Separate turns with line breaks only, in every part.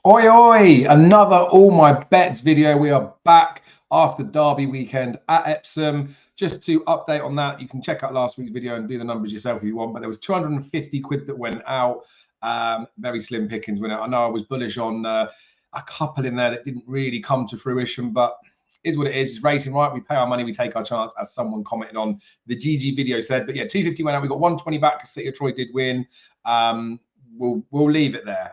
Oi, oi, another All My Bets video. We are back after Derby weekend at Epsom. Just to update on that, you can check out last week's video and do the numbers yourself if you want, but there was 250 quid that went out. Very slim pickings went out. I know I was bullish on a couple in there that didn't really come to fruition, but is what it is. It's racing, right? We pay our money, we take our chance, as someone commented on the GG video said. But yeah, 250 went out. We got 120 back because City of Troy did win. We'll leave it there.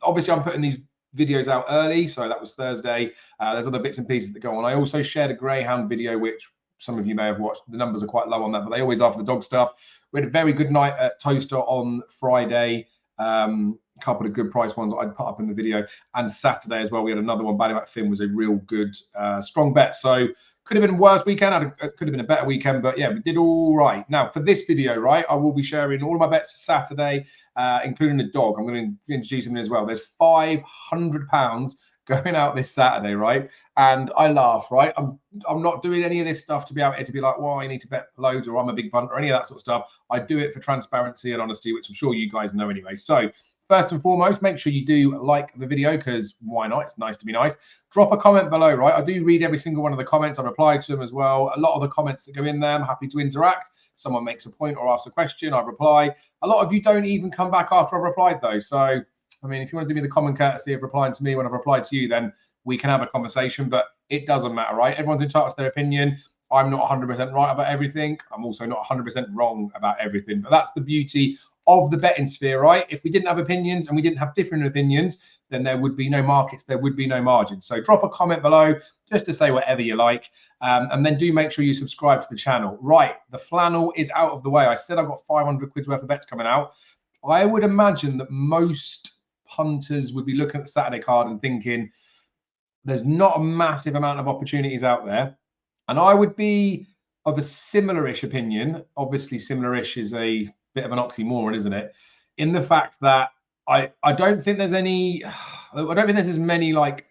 Obviously, I'm putting these videos out early, so that was Thursday. There's other bits and pieces that go on. I also shared a Greyhound video, which some of you may have watched. The numbers are quite low on that, but they always are for the dog stuff. We had a very good night at Towcester on Friday. A couple of good price ones I'd put up in the video, and Saturday as well we had another one. Ballymac Finn was a real good strong bet, so could have been a worse weekend, could have been a better weekend, but yeah, we did all right. Now for this video, right, I will be sharing all of my bets for Saturday, including the dog. I'm going to introduce him as well. There's £500 going out this Saturday, right? And I laugh, right? I'm not doing any of this stuff to be out here to be like, well, I need to bet loads, or I'm a big punter, or any of that sort of stuff. I do it for transparency and honesty, which I'm sure you guys know anyway. So first and foremost, make sure you do like the video, because why not? It's nice to be nice. Drop a comment below, right? I do read every single one of the comments. I reply to them as well. A lot of the comments that go in there, I'm happy to interact. Someone makes a point or asks a question, I reply. A lot of you don't even come back after I've replied though. So I mean, if you want to do me the common courtesy of replying to me when I've replied to you, then we can have a conversation, but it doesn't matter, right? Everyone's entitled to their opinion. I'm not 100% right about everything. I'm also not 100% wrong about everything, but that's the beauty of the betting sphere, right? If we didn't have opinions and we didn't have different opinions, then there would be no markets, there would be no margins. So drop a comment below just to say whatever you like, and then do make sure you subscribe to the channel. Right, the flannel is out of the way. I said I've got 500 quid worth of bets coming out. I would imagine that most punters would be looking at the Saturday card and thinking there's not a massive amount of opportunities out there. And I would be of a similar-ish opinion. Obviously, similar-ish is a bit of an oxymoron, isn't it? In the fact that I don't think there's any, I don't think there's as many like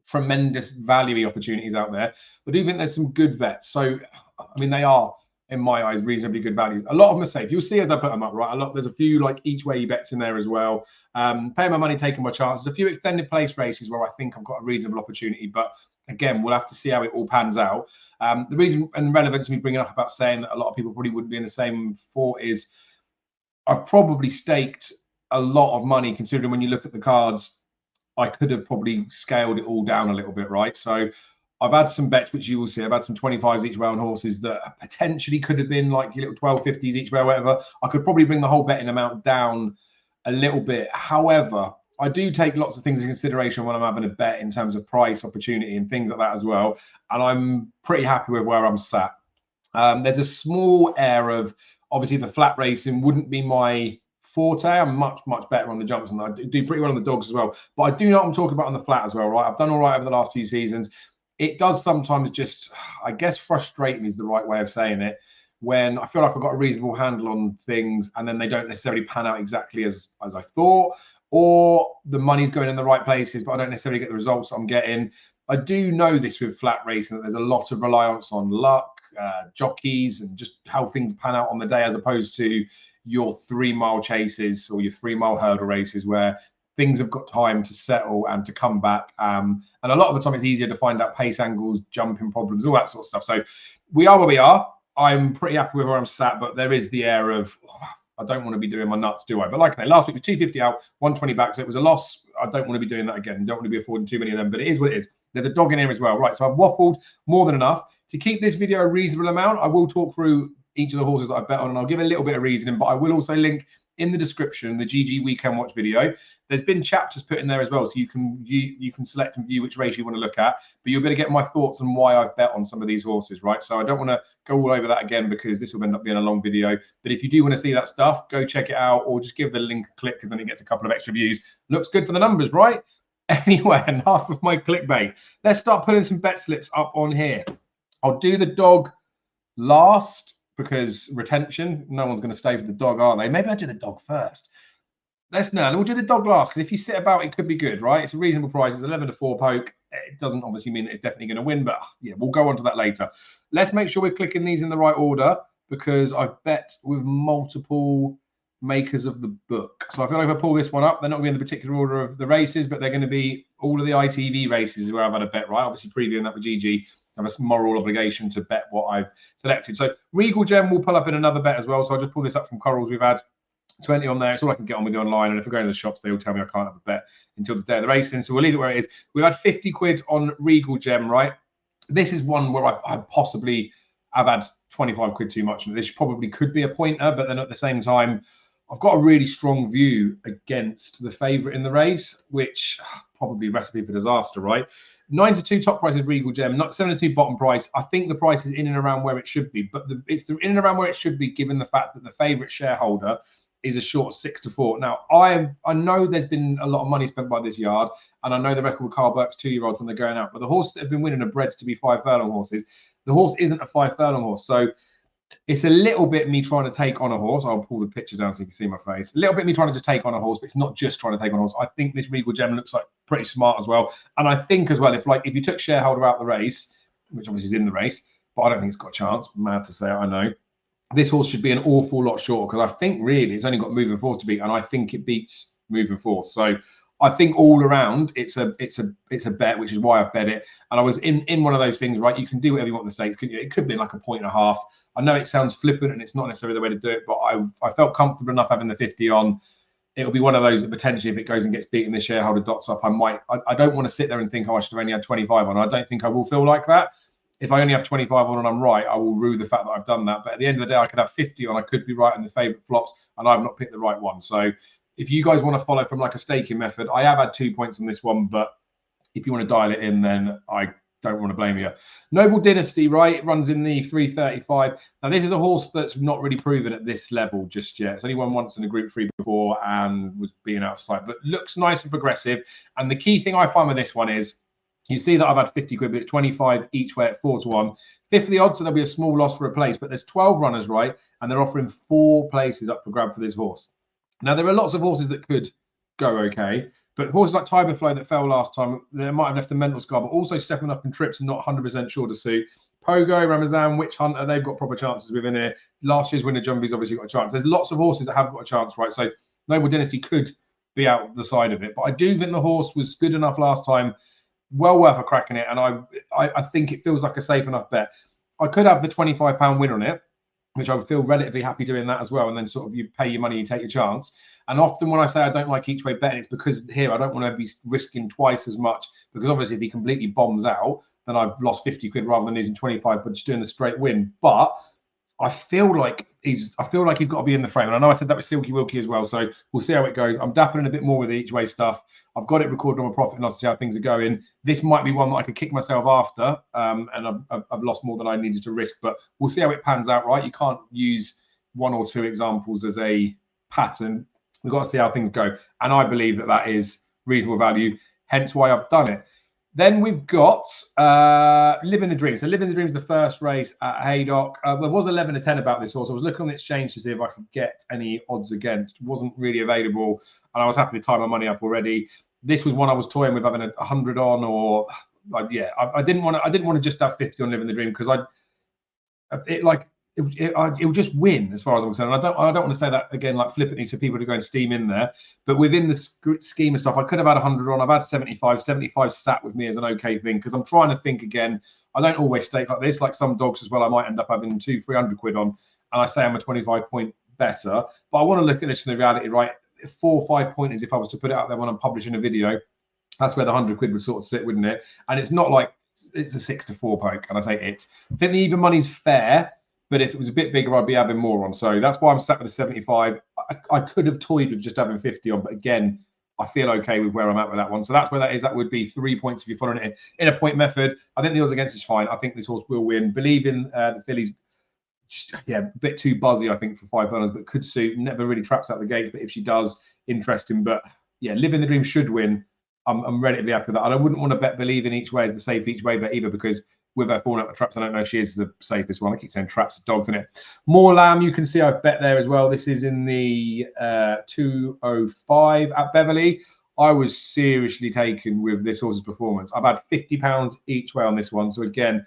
tremendous value opportunities out there. I do think there's some good vets. So, I mean, they are, in my eyes, reasonably good values. A lot of them are safe. You'll see as I put them up, right? There's a few like each way bets in there as well. Paying my money, taking my chances. A few extended place races where I think I've got a reasonable opportunity, but again, we'll have to see how it all pans out. The reason and relevance of me bringing up about saying that a lot of people probably wouldn't be in the same thought is I've probably staked a lot of money, considering when you look at the cards, I could have probably scaled it all down a little bit, right? So I've had some bets, which you will see. I've had some 25s each way on horses that potentially could have been like your little 1250s each way or whatever. I could probably bring the whole betting amount down a little bit. However, I do take lots of things into consideration when I'm having a bet in terms of price, opportunity, and things like that as well. And I'm pretty happy with where I'm sat. There's a small air of, obviously, the flat racing wouldn't be my forte. I'm much better on the jumps, and I do pretty well on the dogs as well. But I do know what I'm talking about on the flat as well, right? I've done all right over the last few seasons. It does sometimes just, I guess, frustrate me is the right way of saying it, when I feel like I've got a reasonable handle on things and then they don't necessarily pan out exactly as I thought, or the money's going in the right places, but I don't necessarily get the results I'm getting. I do know this with flat racing, that there's a lot of reliance on luck, jockeys, and just how things pan out on the day, as opposed to your 3-mile chases or your 3-mile hurdle races where things have got time to settle and to come back. And a lot of the time it's easier to find out pace angles, jumping problems, all that sort of stuff. So we are where we are. I'm pretty happy with where I'm sat, but there is the air of, I don't want to be doing my nuts, do I? But like I say, last week was 250 out, 120 back, so it was a loss. I don't want to be doing that again. Don't want to be affording too many of them, but it is what it is. There's a dog in here as well. Right, so I've waffled more than enough. To keep this video a reasonable amount, I will talk through each of the horses that I bet on, and I'll give a little bit of reasoning, but I will also link in the description the GG Weekend Watch video. There's been chapters put in there as well, so you can view, you can select and view which race you want to look at, but you'll be able to get my thoughts on why I've bet on some of these horses, right? So I don't want to go all over that again, because this will end up being a long video. But if you do want to see that stuff, go check it out, or just give the link a click, because then it gets a couple of extra views. Looks good for the numbers, right? Anyway, enough of my clickbait. Let's start putting some bet slips up on here. I'll do the dog last, because retention, no one's going to stay for the dog, are they? Maybe I'll do the dog first. We'll do the dog last, because if you sit about, it could be good, right? It's a reasonable price. It's 11 to 4 poke. It doesn't obviously mean that it's definitely going to win, but yeah, we'll go on to that later. Let's make sure we're clicking these in the right order, because I've bet with multiple makers of the book. So I feel like if I pull this one up, they're not going to be in the particular order of the races, but they're going to be all of the ITV races where I've had a bet, right? Obviously, previewing that with GG, I have a moral obligation to bet what I've selected. So Regal Gem will pull up in another bet as well. So I'll just pull this up from Corals. We've had 20 on there. It's all I can get on with the online. And if I go to the shops, they all tell me I can't have a bet until the day of the racing. So we'll leave it where it is. We've had 50 quid on Regal Gem, right? This is one where I possibly have had 25 quid too much. And this probably could be a pointer, but then at the same time, I've got a really strong view against the favourite in the race, which probably recipe for disaster, right? 9-2 top price is Regal Gem, not 7-2 bottom price. I think the price is in and around where it should be, but it's in and around where it should be given the fact that the favourite shareholder is a short 6-4. Now, I know there's been a lot of money spent by this yard, and I know the record with Carl Burke's 2-year-olds when they're going out, but the horses that have been winning are bred to be 5 furlong horses. The horse isn't a 5 furlong horse, so it's a little bit me trying to take on a horse. I'll pull the picture down so you can see my face. A little bit me trying to just take on a horse, but it's not just trying to take on a horse. I think this Regal Gem looks like pretty smart as well. And I think as well, if you took shareholder out the race, which obviously is in the race, but I don't think it's got a chance. Mad to say it, I know. This horse should be an awful lot shorter because I think really it's only got Moving Force to beat, and I think it beats Moving Force. So I think all around it's a bet, which is why I bet it. And I was in one of those things, right? You can do whatever you want in the States, couldn't you? It could be like a 1.5. I know it sounds flippant and it's not necessarily the way to do it, but I felt comfortable enough having the 50 on. It'll be one of those that potentially, if it goes and gets beaten, the shareholder dots up. I don't want to sit there and think, oh, I should have only had 25 on. I don't think I will feel like that. If I only have 25 on and I'm right, I will rue the fact that I've done that. But at the end of the day, I could have 50 on. I could be right in the favourite flops, and I've not picked the right one. So if you guys want to follow from like a staking method, I have had 2 points on this one, but if you want to dial it in, then I don't want to blame you. Noble Dynasty, right? It runs in the 335. Now, this is a horse that's not really proven at this level just yet. It's only won once in a Group 3 before and was being outside, but looks nice and progressive. And the key thing I find with this one is, you see that I've had 50 quid, but it's 25 each way at 4-1. Fifth of the odds, so there'll be a small loss for a place, but there's 12 runners, right? And they're offering 4 places up for grab for this horse. Now, there are lots of horses that could go okay, but horses like Tiber Flow that fell last time, they might have left a mental scar, but also stepping up in trips and not 100% sure to suit. Pogo, Ramazan, Witch Hunter, they've got proper chances within here. Last year's winner, Jumbie's obviously got a chance. There's lots of horses that have got a chance, right? So Noble Dynasty could be out the side of it, but I do think the horse was good enough last time, well worth a crack in it, and I think it feels like a safe enough bet. I could have the £25 win on it, which I would feel relatively happy doing that as well, and then sort of you pay your money, you take your chance. And often when I say I don't like each way betting, it's because here I don't want to be risking twice as much, because obviously if he completely bombs out, then I've lost 50 quid rather than losing 25, but just doing the straight win. But I feel like he's got to be in the frame. And I know I said that with Silky Wilkie as well. So we'll see how it goes. I'm dappling a bit more with the each way stuff. I've got it recorded on my profit and loss to see how things are going. This might be one that I could kick myself after. And I've lost more than I needed to risk, but we'll see how it pans out, right? You can't use 1 or 2 examples as a pattern. We've got to see how things go. And I believe that that is reasonable value, hence why I've done it. Then we've got Living the Dream. So Living the Dream is the first race at Haydock. There was 11-10 about this horse. I was looking on the exchange to see if I could get any odds against. Wasn't really available, and I was happy to tie my money up already. This was one I was toying with having 100 on, or I didn't want to just have 50 on Living the Dream, because it will just win as far as I'm concerned. And I don't want to say that again like flippantly to people to go and steam in there, but within the scheme of stuff, I could have had 100 on. I've had 75 sat with me as an okay thing, because I'm trying to think again. I don't always stake like this, like some dogs as well. I might end up having 200-300 quid on, and I say I'm a 25 point better, but I want to look at this in the reality, right? 4 or 5 pointers, if I was to put it out there when I'm publishing a video, that's where the 100 quid would sort of sit, wouldn't it? And it's not like it's a 6-4 poke, and I say it. I think the even money's fair, but if it was a bit bigger, I'd be having more on. So that's why I'm sat with the 75. I could have toyed with just having 50 on, but again, I feel okay with where I'm at with that one. So that's where that is. That would be 3 points if you're following it in a point method. I think the odds against is fine. I think this horse will win. Believe in the fillies. Just, a bit too buzzy, I think, for 5 runners, but could suit. Never really traps out the gates, but if she does, interesting. But yeah, Living the Dream should win. I'm relatively happy with that. And I wouldn't want to bet Believe in each way as the safe each way bet either, because with her falling out the traps, I don't know if she is the safest one. I keep saying traps, dogs in it. More Lamb, you can see I've bet there as well. This is in the 205 at Beverley. I was seriously taken with this horse's performance. I've had £50 each way on this one. So again,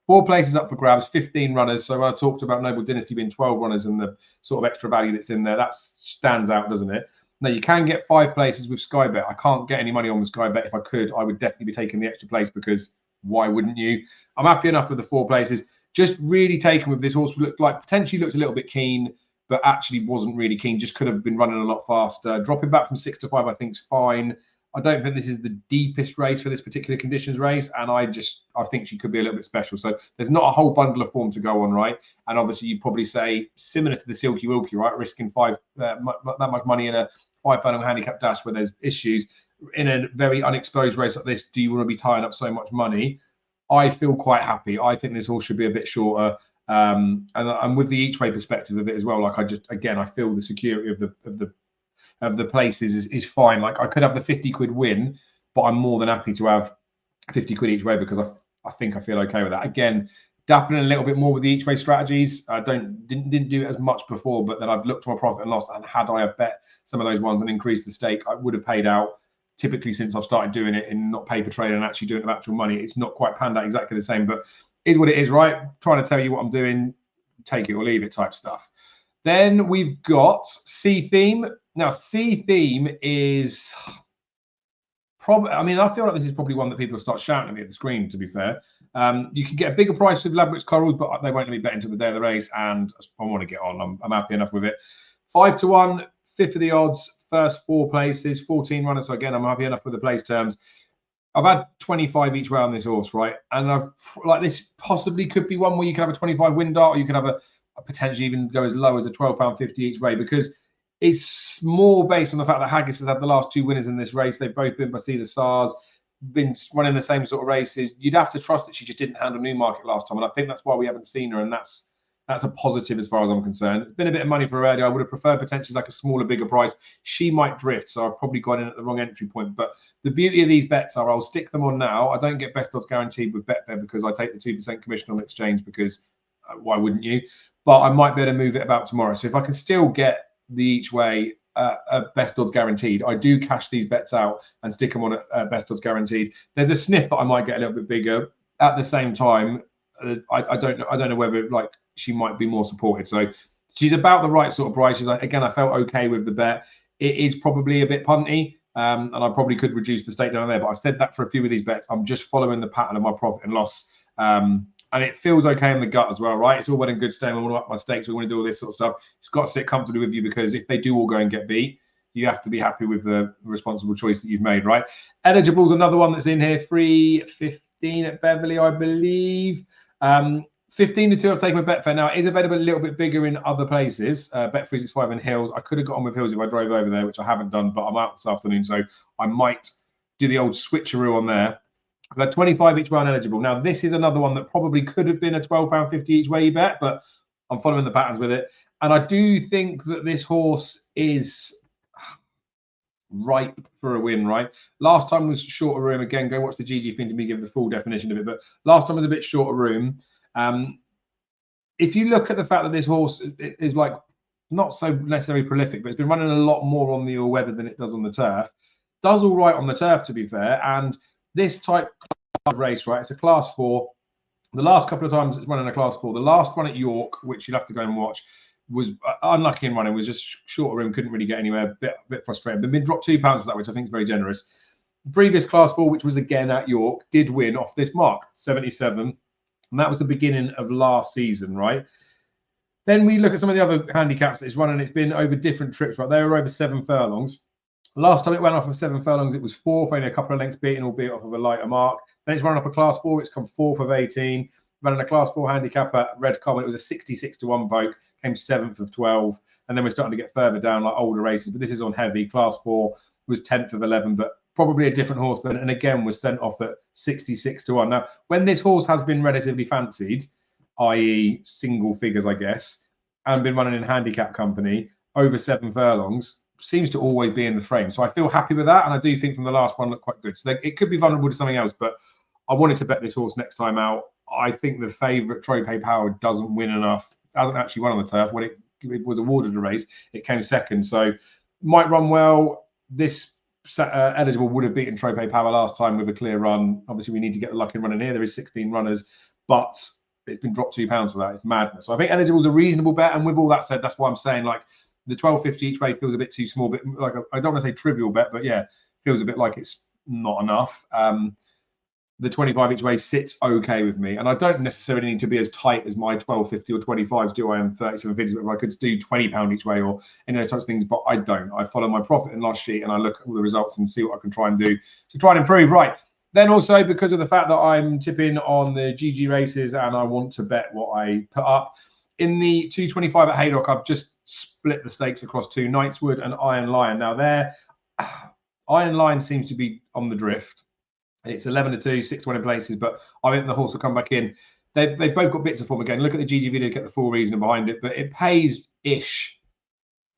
4 places up for grabs, 15 runners. So when I talked about Noble Dynasty being 12 runners and the sort of extra value that's in there, that stands out, doesn't it? Now, you can get 5 places with Sky Bet. I can't get any money on with Sky Bet. If I could, I would definitely be taking the extra place because why wouldn't you? I'm happy enough with the 4 places. Just really taken with this horse. Looked like potentially looks a little bit keen, but actually wasn't really keen. Just could have been running a lot faster. Dropping back from 6 to 5, I think, is fine. I don't think this is the deepest race for this particular conditions race, and I think she could be a little bit special. So there's not a whole bundle of form to go on, right? And obviously you'd probably say similar to the Silky Wilkie, right? Risking that much money in a 5 furlong handicap dash where there's issues in a very unexposed race like this. Do you want to be tying up so much money? I feel quite happy. I think this horse should be a bit shorter. And with the each way perspective of it as well, like I feel the security of the places is fine. Like I could have the 50 quid win, but I'm more than happy to have 50 quid each way because I think I feel okay with that. Again, dappling a little bit more with the each way strategies. I didn't do it as much before, but then I've looked to my profit and loss, and had I have bet some of those ones and increased the stake, I would have paid out. Typically, since I've started doing it in not paper trading and actually doing it with actual money, it's not quite panned out exactly the same, but is what it is, right? Trying to tell you what I'm doing, take it or leave it type stuff. Then we've got C Theme. Now, C Theme is probably, I mean, I feel like this is probably one that people will start shouting at me at the screen, to be fair. You can get a bigger price with Ladbrokes Corals, but they won't let me bet until the day of the race, and I want to get on. I'm happy enough with it. 5 to 1, 5th of the odds, first 4 places, 14 runners. So again, I'm happy enough with the place terms. I've had 25 each way on this horse, right? And I've like this possibly could be one where you can have a 25 win dart, or you can have a potentially even go as low as a £12.50 each way, because it's more based on the fact that Haggis has had the last 2 winners in this race. They've both been by Sea the Stars, been running the same sort of races. You'd have to trust that she just didn't handle Newmarket last time, and I think that's why we haven't seen her, and that's a positive as far as I'm concerned. It's been a bit of money for her earlier. I would have preferred potentially like a smaller, bigger price. She might drift, so I've probably gone in at the wrong entry point. But the beauty of these bets are I'll stick them on now. I don't get best odds guaranteed with Betfair because I take the 2% commission on exchange, because why wouldn't you? But I might be able to move it about tomorrow. So if I can still get the each way best odds guaranteed, I do cash these bets out and stick them on at best odds guaranteed. There's a sniff that I might get a little bit bigger. At the same time, I don't know whether like she might be more supported. So she's about the right sort of prices. Again, I felt okay with the bet. It is probably a bit punty, and I probably could reduce the stake down there. But I've said that for a few of these bets. I'm just following the pattern of my profit and loss. And it feels okay in the gut as well, right? It's all well and good staying. We want to up my stakes. We want to do all this sort of stuff. It's got to sit comfortably with you, because if they do all go and get beat, you have to be happy with the responsible choice that you've made, right? Eligible is another one that's in here. 3.15 at Beverley, I believe. 15 to 2 I've taken with Betfair. Now, it is available a little bit bigger in other places. Bet365 and Hills. I could have got on with Hills if I drove over there, which I haven't done, but I'm out this afternoon, so I might do the old switcheroo on there. I've had 25 each way eligible. Now, this is another one that probably could have been a £12.50 each way bet, but I'm following the patterns with it. And I do think that this horse is ripe for a win, right? Last time was shorter room. Again, go watch the GG thing to me give the full definition of it. But last time was a bit shorter room. If you look at the fact that this horse is like not so necessarily prolific, but it's been running a lot more on the all-weather than it does on the turf. Does all right on the turf, to be fair. And this type of race, right, it's a class 4. The last couple of times it's running a class 4. The last one at York, which you'll have to go and watch, was unlucky in running, was just shorter room, couldn't really get anywhere, a bit frustrated. But been dropped £2 for that, which I think is very generous. The previous class 4, which was again at York, did win off this mark, 77. And that was the beginning of last season, right? Then we look at some of the other handicaps that it's running. It's been over different trips, right? They were over 7 furlongs. Last time it went off of 7 furlongs, it was 4th, only a couple of lengths beaten, albeit off of a lighter mark. Then it's run off a class 4, it's come 4th of 18. Running a class 4 handicap at Red Common, it was a 66 to 1 poke, came 7th of 12. And then we're starting to get further down, like older races. But this is on heavy. Class 4 was 10th of 11, but probably a different horse then. And again, was sent off at 66 to 1. Now, when this horse has been relatively fancied, i.e. single figures, I guess, and been running in handicap company over 7 furlongs, seems to always be in the frame. So I feel happy with that. And I do think from the last one looked quite good. So it could be vulnerable to something else, but I wanted to bet this horse next time out. I think the favourite Trope Power doesn't win enough. Hasn't actually won on the turf. When it was awarded a race, it came second. So might run well. This eligible would have beaten Trope Power last time with a clear run. Obviously, we need to get the luck in running here. There is 16 runners, but it's been dropped £2 for that. It's madness. So I think Eligible's a reasonable bet. And with all that said, that's why I'm saying like the 12.50 each way feels a bit too small, but like I don't want to say trivial bet, but yeah, feels a bit like it's not enough. The 25 each way sits okay with me, and I don't necessarily need to be as tight as my 12.50 or 25s do. I am 37.50, but if I could do £20 each way or any of those types of things, but I don't. I follow my profit and loss sheet and I look at all the results and see what I can try and do to try and improve. Right. Then also because of the fact that I'm tipping on the GG races and I want to bet what I put up in the 225 at Haydock, I've just split the stakes across two, Knightswood and Iron Lion. Now there, Iron Lion seems to be on the drift. It's 11-2, 6-1 in places, but I think the horse will come back in. They've both got bits of form again. Look at the GG video to get the full reason behind it, but it pays-ish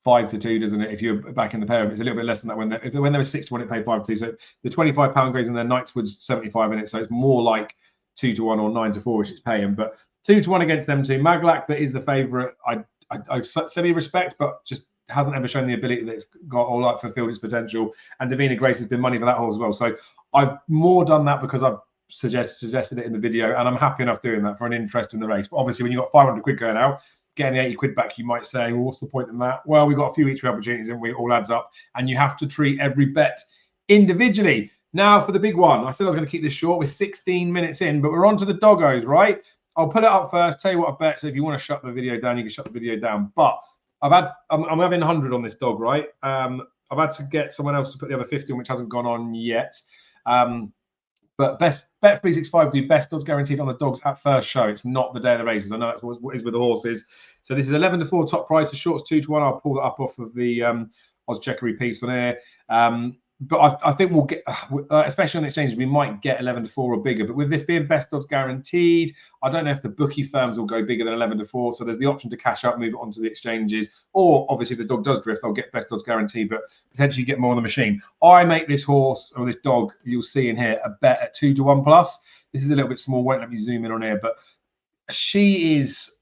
5-2, doesn't it? If you're back in the pair, it's a little bit less than that. When they were 6-1, it paid 5-2. So the £25 goes in there. Knightswood's 75 in it, so it's more like 2-1 or 9-4, which it's paying. But 2-1 against them two. Maglac, that is the favourite. I semi-respect, but just hasn't ever shown the ability that it's got or like fulfilled its potential. And Davina Grace has been money for that horse as well. So I've more done that because I've suggested it in the video, and I'm happy enough doing that for an interest in the race. But obviously, when you've got 500 quid going out, getting the 80 quid back, you might say, well, what's the point in that? Well, we've got a few each way opportunities and it all adds up, and you have to treat every bet individually. Now for the big one. I said I was going to keep this short. We're 16 minutes in, but we're on to the doggos, right? I'll put it up first, tell you what I bet. So if you want to shut the video down, you can shut the video down. But I'm having 100 on this dog, right? I've had to get someone else to put the other 50 on, which hasn't gone on yet. But bet 365 do best odds guaranteed on the dogs at first show. It's not the day of the races. I know that's what is with the horses. So this is 11-4 top price. The short's 2-1. I'll pull that up off of the odds checkery piece on air. But I think we'll get, especially on the exchanges, we might get 11-4 or bigger. But with this being best odds guaranteed, I don't know if the bookie firms will go bigger than 11-4. So there's the option to cash up, move it onto the exchanges, or obviously if the dog does drift, I'll get best odds guaranteed, but potentially get more on the machine. I make this horse or this dog, you'll see in here, a bet at 2-1 plus. This is a little bit small. Won't let me zoom in on here, but she is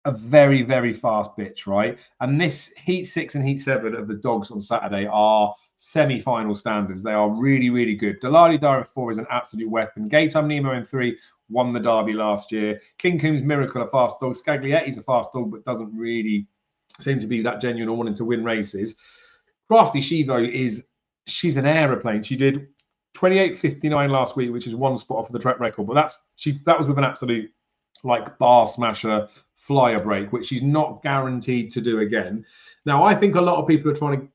a very, very fast bitch, right? And this Heat 6 and Heat 7 of the dogs on Saturday are semi-final standards. They are really, really good. Delali Dar in 4 is an absolute weapon. Gaytime Nemo in 3 won the Derby last year. King Combs Miracle, a fast dog. Scaglietti's a fast dog, but doesn't really seem to be that genuine or wanting to win races. Crafty Shivo she's an aeroplane. She did 28.59 last week, which is one spot off of the track record, but that was with an absolute like bar smasher flyer break, which she's not guaranteed to do again. Now, I think a lot of people are trying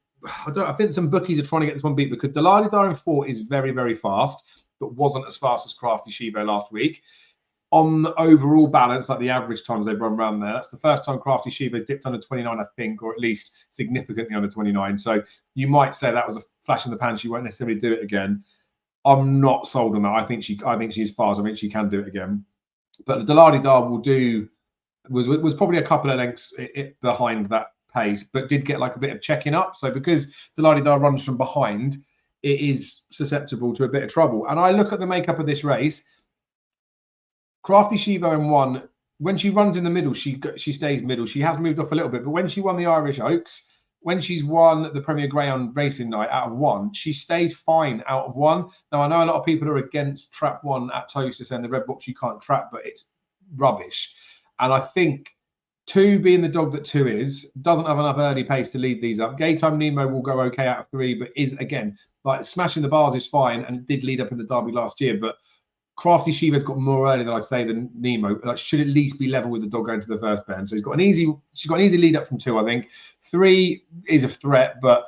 to, I think some bookies are trying to get this one beat because Delali Dar in 4 is very, very fast, but wasn't as fast as Crafty Shivo last week. On the overall balance, like the average times they've run around there, that's the first time Crafty Shivo dipped under 29, I think, or at least significantly under 29. So you might say that was a flash in the pan. She won't necessarily do it again. I'm not sold on that. I think she's fast. I think she can do it again. But the Delali Dar was probably a couple of lengths behind that pace, but did get like a bit of checking up. So because Delali Dar runs from behind, it is susceptible to a bit of trouble. And I look at the makeup of this race. Crafty Shivo in 1, when she runs in the middle, she stays middle. She has moved off a little bit, but when she won the Irish Oaks, when she's won the Premier Greyhound Racing Night out of 1, she stays fine out of 1. Now, I know a lot of people are against trap 1 at Towcester, saying the red box you can't trap, but it's rubbish. And I think 2 being the dog that 2 is, doesn't have enough early pace to lead these up. Gaytime Nemo will go okay out of 3, but is, again, like smashing the bars is fine and did lead up in the Derby last year, but Crafty Shivo's got more early than I'd say than Nemo. Like, should at least be level with the dog going to the first bend. So she's got an easy lead up from 2, I think. 3 is a threat, but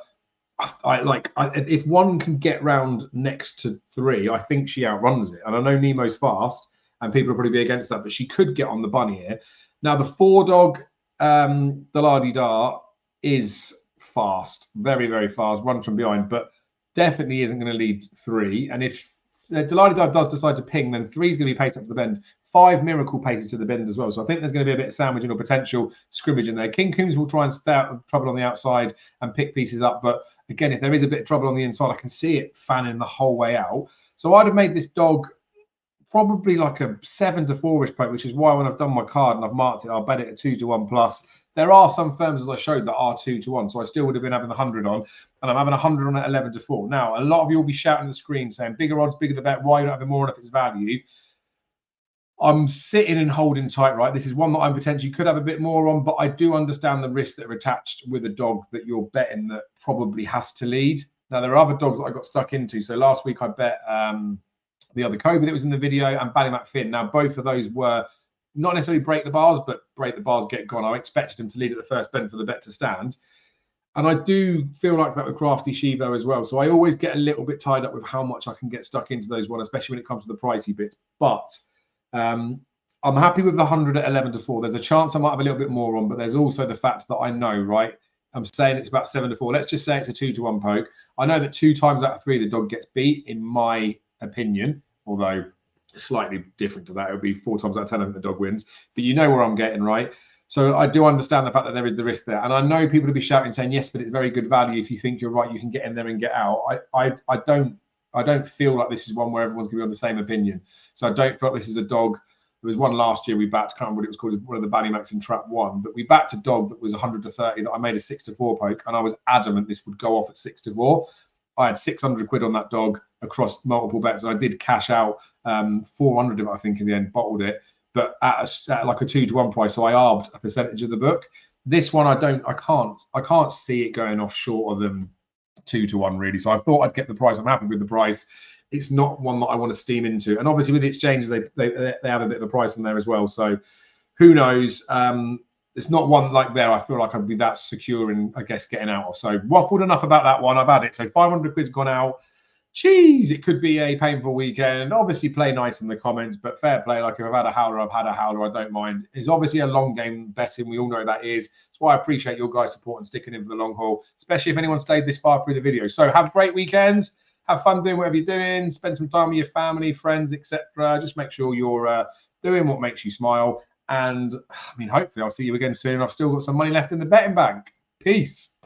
if 1 can get round next to 3, I think she outruns it. And I know Nemo's fast, and people will probably be against that, but she could get on the bunny here. Now the 4 dog, Delali Dar, is fast, very, very fast, runs from behind, but definitely isn't going to lead 3. And if Delali Dar does decide to ping, then 3 is going to be paced up to the bend. 5 miracle paces to the bend as well. So I think there's going to be a bit of sandwiching or potential scrimmage in there. King Combs will try and stay out of trouble on the outside and pick pieces up. But again, if there is a bit of trouble on the inside, I can see it fanning the whole way out. So I'd have made this dog probably like a 7-4-ish plate, which is why when I've done my card and I've marked it, I'll bet it at 2-1 plus. There are some firms, as I showed, that are 2-1. So I still would have been having 100 on, and I'm having 100 on at 11-4. Now, a lot of you will be shouting at the screen saying, bigger odds, bigger the bet. Why are you not having more on if it's value? I'm sitting and holding tight, right? This is one that I potentially could have a bit more on, but I do understand the risks that are attached with a dog that you're betting that probably has to lead. Now, there are other dogs that I got stuck into. So last week I bet the other Kobe that was in the video and Ballymac Finn. Now, both of those were not necessarily break the bars, but break the bars, get gone. I expected him to lead at the first bend for the bet to stand. And I do feel like that with Crafty Shivo as well. So I always get a little bit tied up with how much I can get stuck into those ones, especially when it comes to the pricey bits. But I'm happy with the 100 at 11-4. There's a chance I might have a little bit more on, but there's also the fact that I know, right? I'm saying it's about 7-4. Let's just say it's a 2-1 poke. I know that 2 times out of 3 the dog gets beat, in my opinion, although slightly different to that. It would be 4 times out of 10 I think the dog wins. But you know where I'm getting, right? So I do understand the fact that there is the risk there. And I know people will be shouting saying, yes, but it's very good value. If you think you're right, you can get in there and get out. I don't feel like this is one where everyone's going to be on the same opinion. So I don't feel like this is a dog. There was one last year we backed, I can't remember what it was called, one of the Ballymacs in Trap 1, but we backed a dog that was 100-30 that I made a 6-4 poke, and I was adamant this would go off at 6-4. I had 600 quid on that dog across multiple bets, and I did cash out 400 of it, I think, in the end, bottled it, but at like a 2-1 price, so I arbed a percentage of the book. This one, I can't see it going off shorter than 2-1 really. So I thought I'd get the price. I'm happy with the price. It's not one that I want to steam into, and obviously with the exchanges, they have a bit of a price in there as well. So who knows? It's not one like there. I feel like I'd be that secure in, I guess, getting out of. So waffled enough about that one. I've had it. So 500 quid's gone out. Jeez, it could be a painful weekend. Obviously, play nice in the comments, but fair play. Like if I've had a howler, I've had a howler. I don't mind. It's obviously a long game betting. We all know that is. That's why I appreciate your guys' support and sticking in for the long haul, especially if anyone stayed this far through the video. So have great weekends. Have fun doing whatever you're doing. Spend some time with your family, friends, etc. Just make sure you're doing what makes you smile. And I mean, hopefully I'll see you again soon. I've still got some money left in the betting bank. Peace.